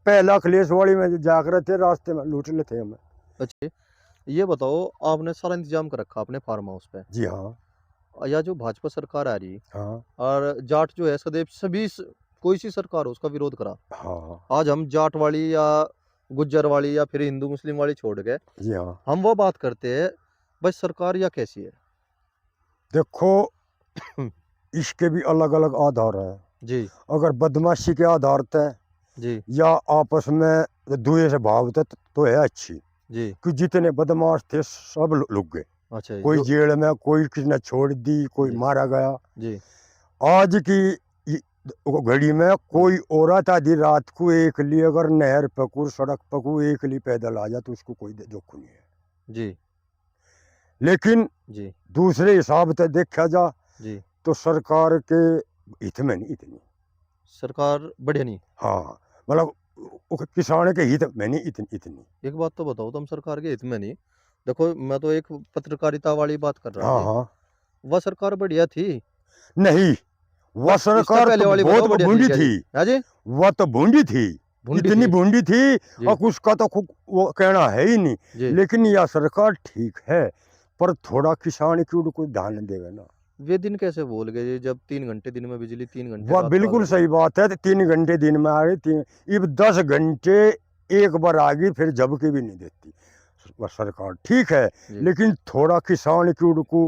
पहला अखिलेशवाड़ी में जाकर थे, रास्ते में लूट लेते हमें। अच्छा, ये बताओ, आपने सारा इंतजाम कर रखा अपने फार्म हाउस पे, जी हाँ। या जो भाजपा सरकार आ रही हाँ और जाट जो है सदैव सभी कोई सी सरकार हो उसका विरोध करा। हाँ। आज हम जाट वाली या गुज्जर वाली या फिर हिंदू मुस्लिम वाली छोड़ के जी हाँ। हम वो बात करते हैं, भाई सरकार या कैसी है। देखो इसके भी अलग अलग आधार है जी अगर बदमाशी के आधार पे जी या आपस में दुए से भाव थे तो है अच्छी जी। कि जितने बदमाश थे सब लुक गए। अच्छा जी, कोई जो जेल में, कोई किसी ने छोड़ दी, कोई जी मारा गया। जी आज की घड़ी में कोई औरत आधी रात को एक ली अगर नहर पकू, सड़क पकू, एक ली पैदल आ जा तो उसको कोई दुख नहीं है। जी लेकिन जी दूसरे हिसाब से देखा जा जी। तो सरकार के हित में नहीं इतनी। सरकार बढ़िया नहीं। हाँ मतलब किसान के हित में नहीं इतनी। एक बात तो बताओ, तुम सरकार के हित में नहीं, देखो मैं तो एक पत्रकारिता वाली बात कर रहा हाँ था, हाँ। वह सरकार बढ़िया थी। नहीं, वह इससे सरकार पहले तो वाली बहुत बताओ बढ़िया थी भूंडी क्या थी। जी? है जी, वह तो भूंडी थी, भूंडी इतनी थी भूंडी थी जी और उसका तो वो कहना है ही नहीं। जी। लेकिन यह सरकार ठीक है पर थोड़ा किसान की ओर कोई ध्यान देवे ना। वे दिन कैसे भूल गए जी, जब 3 घंटे दिन में बिजली, 3 घंटे वह रात को आ बिल्कुल गई। सही बात है। 3 घंटे दिन में आ रही थी, अब 10 घंटे एक बार आ गई, फिर झपकी भी नहीं देती। वह सरकार ठीक है जी। लेकिन थोड़ा किसान की ओर को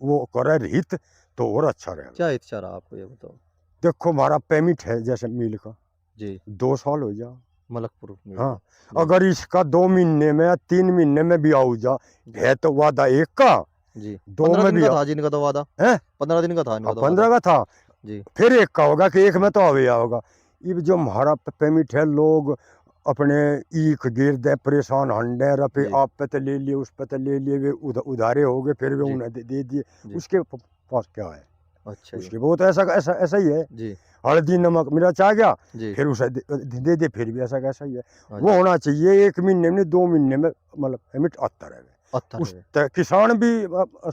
वो करे हित तो और अच्छा रहेगा। क्या इच्छा रहा आपको ये बताओ। देखो हमारा पेमेंट है जैसे मिल का जी 2 साल हो जा। मलकपुर मिल हाँ, का। जी अगर इसका 2 महीने में या 3 महीने में भी आऊ जा है तो वादा एक का, जी। 2 15 में दिन भी का था जिनका तो वादा, है 15 दिन का था इनका तो 15 वादा। का था, जी फिर एक का होगा कि एक में तो आवे होगा। ये जो हमारा पेमेंट है लोग अपने ईख गिर दे परेशान हंडे रफे, जी आप पे तो ले लिए, उस पे तो ले लिए, वे उधारे हो गए, फिर वे जी उन्हें दे दिए। जी। उसके पास क्या है? अच्छा जी उसके बहुत ऐसा ऐसा ऐसा ही है। जी हल्दी नमक मिर्च आ गया, जी। फिर उसे दे दे, फिर भी ऐसा कैसा ही है। हाँ वो जी, होना चाहिए 1 महीने में, 2 महीने में, मतलब पेमेंट आता रहे। पत्थर उस है। किसान भी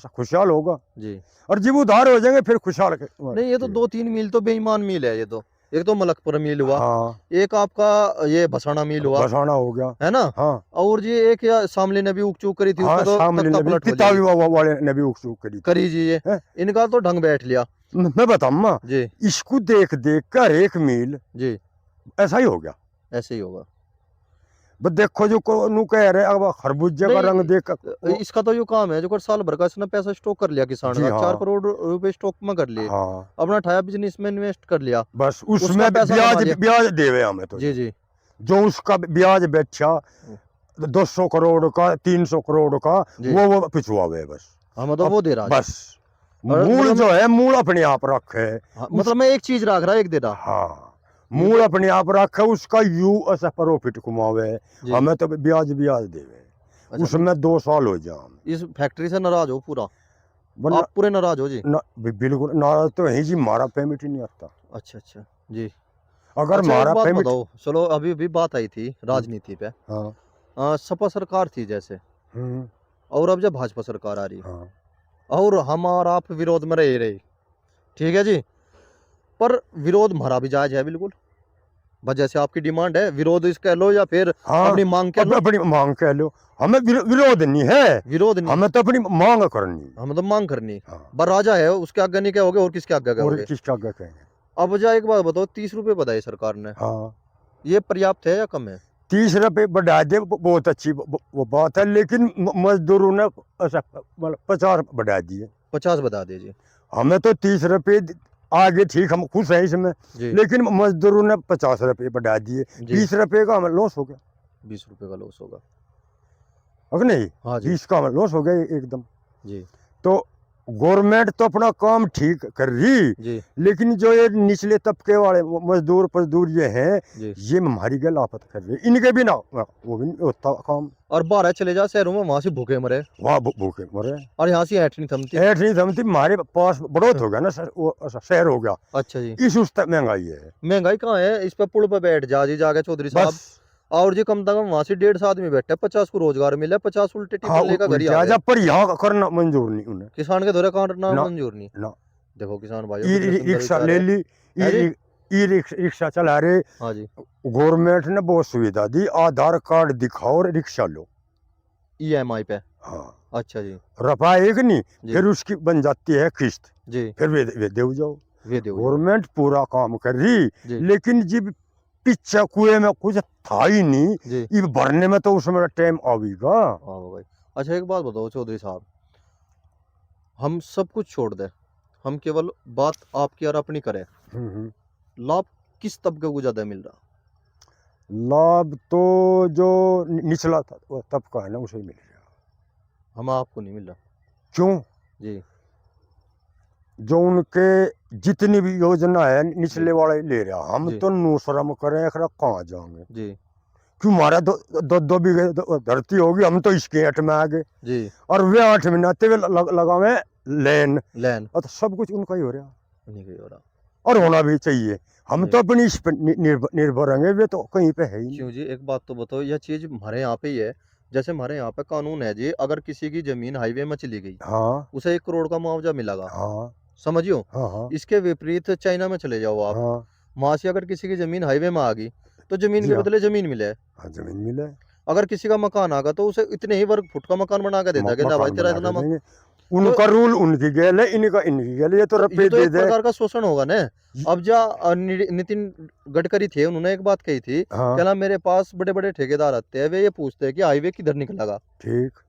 खुशहाल होगा जी। और जब उधार हो जाएंगे फिर खुशहाल नहीं, ये तो 2-3 मील तो बेईमान मील है ये तो। एक तो मलकपुर मील हुआ, हाँ एक आपका ये भसाना मील हुआ, बसाना हो गया। है ना। हाँ और जी एक या सामने ने भी उक चूक करी थी, उसको हाँ, तो शामिल तख्ता ने भी पलट हो किताबी जाएगी। वाले ने भी उकसूक करी थी। करी जी ये, हैं? इनका तो ढंग बैठ लिया। मैं बताऊँ जी इसको देख देख कर 1 मील जी। ऐसा ही हो गया। ऐसे ही होगा। बस देखो जो को नु कह रहे अब खरबूजे का रंग देख इसका तो यो काम है जो कर साल भर का इसने पैसा स्टॉक कर लिया किसान जी का, 4 हाँ। करोड़ रुपए स्टॉक में कर लिए, हाँ अपना ठाया बिजनेस में इन्वेस्ट कर लिया, बस उसका उसमें पैसा कमा ब्याज लिया। ब्याज देवे हमें तो जी जी। जो उसका ब्याज बेचा 200 करोड़ का, 300 करोड़ का, जी वो पिछुआवे बस। हाँ, मतलब अब वो दे रहा जी। बस और मूल मतलब जो है मूल अपने आप रखे हाँ, उस। मतलब मैं एक चीज रख रहा एक दे रहा। हाँ ये मूल तो अपने आप रखे, उसका यू ऐसा प्रॉफिट कमावे, जी। हमें तो ब्याज ब्याज देवे। अच्छा, उसमें 2 साल हो जाए इस फैक्ट्री से नाराज हो पूरा, वरना आप पूरे नाराज हो जी। बिल्कुल नाराज तो यही जी, हमारा पेमेंट ही नहीं आता। अच्छा अच्छा जी। अगर अच्छा, एक हमारा बात पेमेंट। बताओ, चलो अभी भी बात आई थी राजनीति पे। हाँ सपा सरकार थी जैसे, हम्म, और अब जब भाजपा सरकार आ रही, हाँ और हम और आप विरोध में रहे, ठीक है जी, पर विरोध हमारा भी जायज है बिल्कुल। बस जैसे आपकी डिमांड है, विरोध इस कह लो या फिर हाँ। अपनी मांग कह लो। अपनी मांग कह लो, हमें विरोध नहीं है, विरोध नहीं, हमें तो अपनी मांग करनी। हम तो मांग करनी। हाँ पर राजा है, उसके आगे नहीं कहोगे और किसके आगे और कहोगे। किसका आगे कहेंगे। अब जा एक बात बताओ, 30 रुपए बताए सरकार ने, हाँ ये पर्याप्त है या कम है। 30 रुपये बढ़ा दे बहुत अच्छी वो बात है, लेकिन मजदूरों ने ऐसा मतलब 50 बढ़ा दिए। 50 बता दीजिए। हमें तो 30 रुपये आगे ठीक, हम खुश हैं इसमें, जी लेकिन मजदूरों ने 50 रुपये बढ़ा दिए, जी। 20 रुपये का हमें लॉस हो गया। 20 रुपए का लॉस होगा। अगर नहीं हाँ जी 20 का हमें लॉस हो गया एकदम। जी तो गवर्नमेंट तो अपना काम ठीक कर रही, जी लेकिन जो ये निचले तबके वाले मजदूर ये हैं, जी। ये हमारी गल आफत कर रही। इनके बिना वो भी नहीं होता काम। और 12 चले जा शहरों में, वहां से भूखे मरे, वहाँ भूखे मरे। और यहाँ से ऐठ नहीं थमती। ऐठ नहीं थमती, हमारे पास बढ़ोत हो गया ना सर, वो शहर हो गया। अच्छा जी। इस उस तक महंगाई है महंगाई कहाँ है, इस पे पुल पे बैठ जा जी जाके चौधरी साहब, बस। और जी कम से कम वहां से 150 आदमी बैठे, 50 को रोजगार मिले, 50 उल्टे हाँ टिफिन लेकर घर ही आ उल्टा गए। पर यहाँ करना मंजूर नहीं उन्हें। किसान के दौरे करना ना मंजूर नहीं। ना। देखो किसान भाइयों कितने सुंदर रिक्शा विचार ले है। ली, है जी। ई रिक्शा चला रहे, हाँ जी, गवर्नमेंट ने बहुत सुविधा दी, आधार कार्ड दिखाओ और रिक्शा लो। ईएमआई पे। हाँ, अच्छा जी, रफा एक नहीं, जी, फिर उसकी बन जाती है किस्त, जी, फिर वे दे जाओ। वे दे जाओ। गवर्नमेंट पूरा काम कर रही, जी, लेकिन जब पीछे कुएं में कुछ था ही नहीं, जी। ये भरने में तो उसमें टाइम आवेगा। हाँ भाई। अच्छा एक बात बताओ चौधरी साहब, हम सब कुछ छोड़ दें, हम केवल बात आपकी और अपनी करें, हम्म। लाभ किस तबके को ज्यादा मिल रहा? लाभ तो जो निचला था वो तबका है ना, उसे ही मिल रहा। हम आपको नहीं मिल रहा। क्यों? जी, जो उनके जितनी भी योजना है निचले जी, वाले ले रहा, हम जी, तो नुशरम करें अखरा कहाँ जाएंगे। जी, क्यों? हमारा दो दो बीघे धरती होगी, हम तो इसके हेठ में आ गए, जी। और वे 8 महीने वे लगावे लेन, लैन और तो सब कुछ उनका ही हो रहा, नहीं गई हो रहा। और होना भी चाहिए। हम जी। तो अपनी इस पर निर्भर रहेंगे, वे तो कहीं पे है ही नहीं। क्यों जी, एक बात तो बताओ, यह चीज हमारे यहाँ पे ही है। जैसे हमारे यहाँ पे कानून है जी, अगर किसी की जमीन हाईवे में चली गई, हाँ उसे 1 करोड़ का मुआवजा मिलेगा। हाँ समझियो। हाँ हाँ इसके विपरीत चाइना में चले जाओ आप, हाँ। वहां से अगर किसी की जमीन हाईवे में आ गई, तो जमीन जी के हाँ बदले जमीन मिले। हाँ, जमीन मिले, अगर किसी का मकान आ गया, तो उसे इतने ही वर्ग फुट का मकान बना के देता है, कहता है, भाई मकान तेरा बना इतना के देंगे। तो उनका रूल उनकी गेल है, इनका इनकी गेल है, ये तो ये रुपये तो दे एक दे। प्रकार का शोषण होगा ना। अब जा नितिन गडकरी थे, उन्होंने एक बात कही थी, हाँ कहना मेरे पास बड़े बड़े ठेकेदार आते हैं, वे ये पूछते हैं कि हाईवे किधर निकलेगा, ठीक।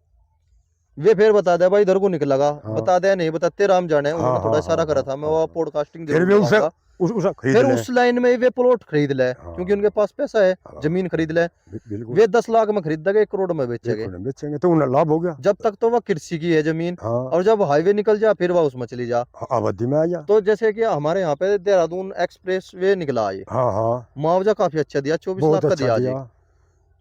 वे फिर बता दे भाई इधर को निकलेगा, हाँ बता दे नहीं बताते, राम जाने। हाँ उन्होंने थोड़ा हाँ इशारा हाँ करा हाँ था, मैं हाँ वो हाँ। पॉडकास्टिंग फिर जरूर भी उसे लगाऊंगा। उसे खरीद फिर लें। उस लाइन में वे प्लॉट खरीद ले, क्योंकि हाँ उनके पास पैसा है, हाँ, जमीन खरीद ले। बिल्कुल। वे 10 लाख में खरीद देंगे, 1 करोड़ में एक बेचेंगे। करोड़ में बेचेंगे तो उन्हें लाभ हो गया। जब तक तो वह कृषि की है जमीन, हाँ और जब हाईवे निकल जा फिर वह उसमें चली जा। आबादी में आ जा। तो जैसे कि हमारे यहाँ पे देहरादून एक्सप्रेस वे निकला है, हाँ हाँ, मुआवजा काफी अच्छा दिया, 24 बहुत लाख का अच्छा दिया जी। दिया।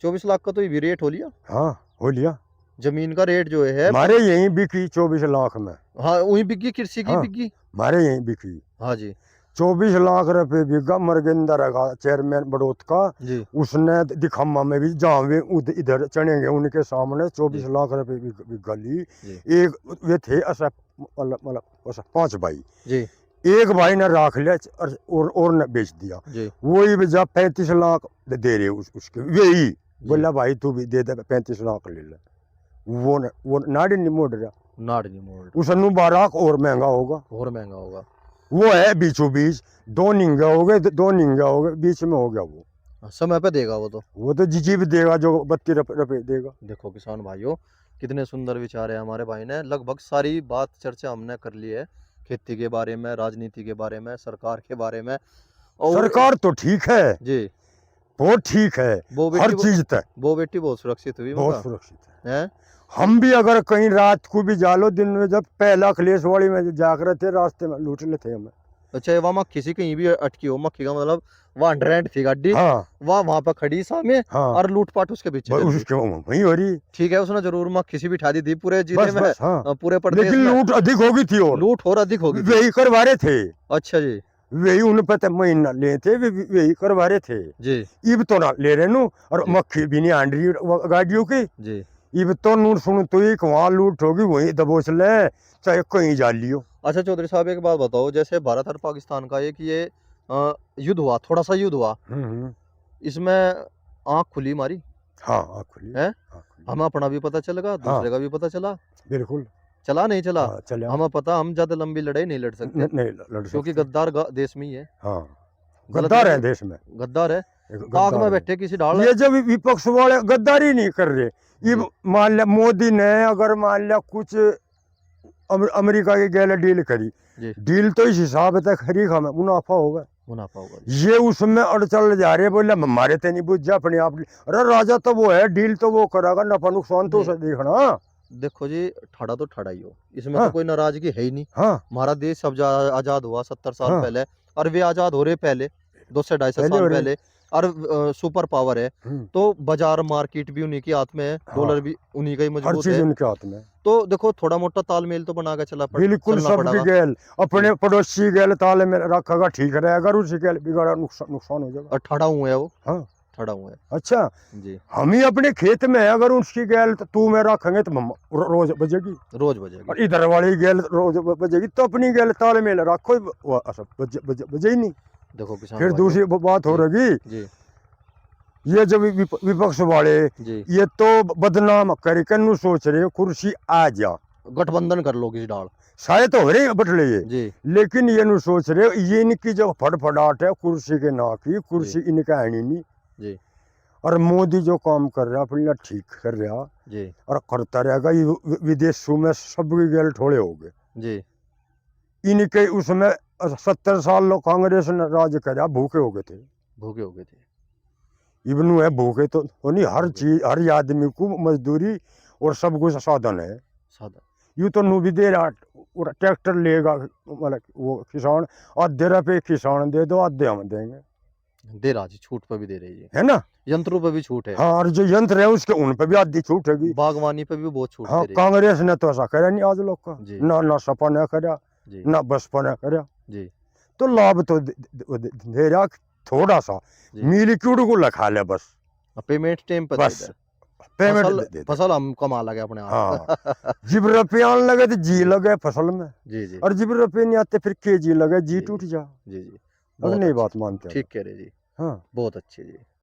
24 लाख का तो ये भी रेट हो लिया, हाँ हो लिया, जमीन का रेट जो है। हमारे यहीं बिकी 24 लाख में। हाँ वही बिकी, कृषि की हाँ बिकी। हमारे यहीं बिकी हाँ जी, 24 लाख रुपए बिका। मरगिंदर का चेयरमैन बड़ौत का, जी, उसने दिखम्मा में भी जहाँ वे इधर चढ़ेंगे उनके सामने 24 जी, लाख रुपए बिका ली। जी, एक वे थे ऐसा, मतलब ऐसा 5 भाई, जी, एक भाई ने राख लिया और ने बेच दिया। जी, वही बजा 35 लाख दे रहे उसके, वही जी। बोला भाई तू भी दे दे 35 लाख ले ले। वो नाड़ी नहीं मोड़ रहा, नाड़नी मोड़ उसनु 12 और महंगा होगा। और महंगा होगा। वो है बीचों बीच, 2 निंगा हो गए, 2 निंगा हो गए, बीच में हो गया वो। समय पे देगा वो तो। वो तो जीप देगा जो 32 रुपए देगा। देखो किसान भाइयों, कितने सुंदर विचार है हमारे भाई ने। लगभग सारी बात चर्चा हमने कर ली है, खेती के बारे में, राजनीति के बारे में, सरकार के बारे में। और सरकार तो ठीक है, जी, बहुत ठीक है, वो हर बेटी चीज तक वो बेटी बहुत सुरक्षित हुई बहुत मका सुरक्षित है। है। हम भी अगर कहीं रात को भी जालो, दिन में जब पहला खलेसवाड़ी में जाकर थे, रास्ते में लूट लेते हमें। अच्छा वहाँ मक्खी सी कहीं भी अटकी हो, मक्खी का मतलब वहाँ रेंट थी गाड़ी, हाँ वहाँ पर खड़ी सामने, हाँ, और लूटपाट उसके पीछे कर दी। उसके वही हो रही। ठीक है, उसने जरूर मक्खी सी बिठा दी थी पूरे जिले बस में, बस हाँ, पूरे प्रदेश लेकिन में लूट अधिक होगी थी, और लूट और अधिक होगी थी। वही करवा रहे थे, अच्छा जी, वही उन्हें पता महीना लेते, वही करवा रहे थे। जी, इब तो ना ले रहे नु, और जी। मक्खी भी नहीं आंड रही गाड़ियों की। जी। इब तो नूर सुन तो एक वहां लूट होगी, वहीं दबोच ले, चाहे कहीं जा लियो। अच्छा चौधरी साहब एक बात बताओ, जैसे भारत और पाकिस्तान का एक ये युद्ध हुआ, थोड़ा सा युद्ध हुआ, हम्म। इसमें आंख खुली हमारी हाँ आँख खुली, है, आँख खुली। हमें अपना भी पता चलेगा, हाँ दूसरे का भी पता चला, बिल्कुल। चला नहीं चला, हाँ चलिए, हमें पता हम ज्यादा लंबी लड़ाई नहीं लड़ सकते, नहीं लड़ क्योंकि सकते। गद्दार देश में ही है। हाँ गलत गद्दार है नहीं, देश में, गद्दार है, एक ताक गद्दार में है। बैठे किसी ढाल। ये जब विपक्ष वाले गद्दारी नहीं कर रहे, ये जी। मान लिया मोदी ने अगर मान लिया कुछ अमेरिका की गैल डील करी, जी, डील तो इस हिसाब तक खरी हमें मुनाफा होगा। मुनाफा होगा। ये उसमें अड़चल जा रहे, बोले हमारे ते नहीं बुझ जा अपने आप। अरे राजा तो वो है, डील तो वो करागा, नफा नुकसान तो नहीं, उसे देखना। देखो जी, ठाड़ा तो ठाड़ा ही हो, इसमें हाँ तो कोई नाराजगी है ही नहीं। हाँ हमारा देश अब आजाद हुआ 70 साल हाँ, पहले, और वे आजाद हो रहे पहले 2 से 250 पहले साल हो रहे। पहले, और सुपर पावर है, हम्म, तो बाजार मार्केट भी उन्हीं के हाथ में है, डॉलर हाँ भी उन्हीं का ही हर मजबूत चीज है। उनके हाथ में। तो देखो थोड़ा मोटा तालमेल तो बना के बिल्कुल चलना सबकी पड़ेगा। गैल, अपने पड़ोसी गैल ताले में रखेगा ठीक रहेगा, अगर उसी गैल बिगाड़ा नुकसान हो जाएगा। और ठाड़ा हुआ है वो, हाँ ठाड़ा हुआ है अच्छा, जी, हम ही अपने खेत में है, अगर उसकी गैल तू मैं रखेंगे तो रोज बजेगी, रोज बजेगी। और इधर वाली गैल रोज बजेगी, तो अपनी गैल तालमेल रखो, बजे ही नहीं। देखो किसान फिर भाइयों। दूसरी बात हो जी। रही, जी ये जो विपक्ष वाले, जी, ये तो बदनाम करके नु सोच रहे कुर्सी आ जा, गठबंधन कर लो किसी डाल। शायद तो हो रहे बटले ये, जी लेकिन ये नु सोच रहे ये इनकी जो फटफटाहट है कुर्सी के ना की, जी कुर्सी इनका है नहीं। जी और मोदी जो काम कर रहा अपना ठीक कर रहा जी और करता रहेगा, ये विदेशों में सबके गैल ठोड़े हो गए जी इनके, उसमें 70 साल लोग कांग्रेस ने राज करा, भूखे हो गए थे। भूखे हो गए थे। इबनू है भूखे तो नहीं, हर भूखे चीज हर आदमी को मजदूरी और सब कुछ साधन है। सादा यूँ तो नू भी दे रहा, और ट्रैक्टर लेगा मतलब वो किसान, आधे रुपये किसान दे दो, आधे हम देंगे, दे रहा जी, छूट पे भी दे रही है, है ना। यंत्रों पे भी छूट है, हाँ, और जो यंत्र है उसके उन पे भी आधी छूट है। बागवानी पे भी बहुत छूट हाँ, दे रही है। कांग्रेस ने तो ऐसा करा नहीं आज लोग का, जी ना सपा ने करा, जी ना बसपा ने करा। जी तो लाभ तो दे रहा थोड़ा सा, जी। मिली क्यूड को लखा ले बस, पेमेंट टाइम पे दे बस दे, पेमेंट फसल दे दे। फसल हम कमा लगे अपने आप। हाँ, जब रुपये आने लगे तो जी जी लगे फसल में, जी जी और जब रुपये नहीं आते फिर के जी लगे, जी जी टूट जा। जी जी, अब बहुत नहीं अच्छी, बात मानते ठीक हैं। कह रहे जी, हाँ। बहुत अच्छी जी।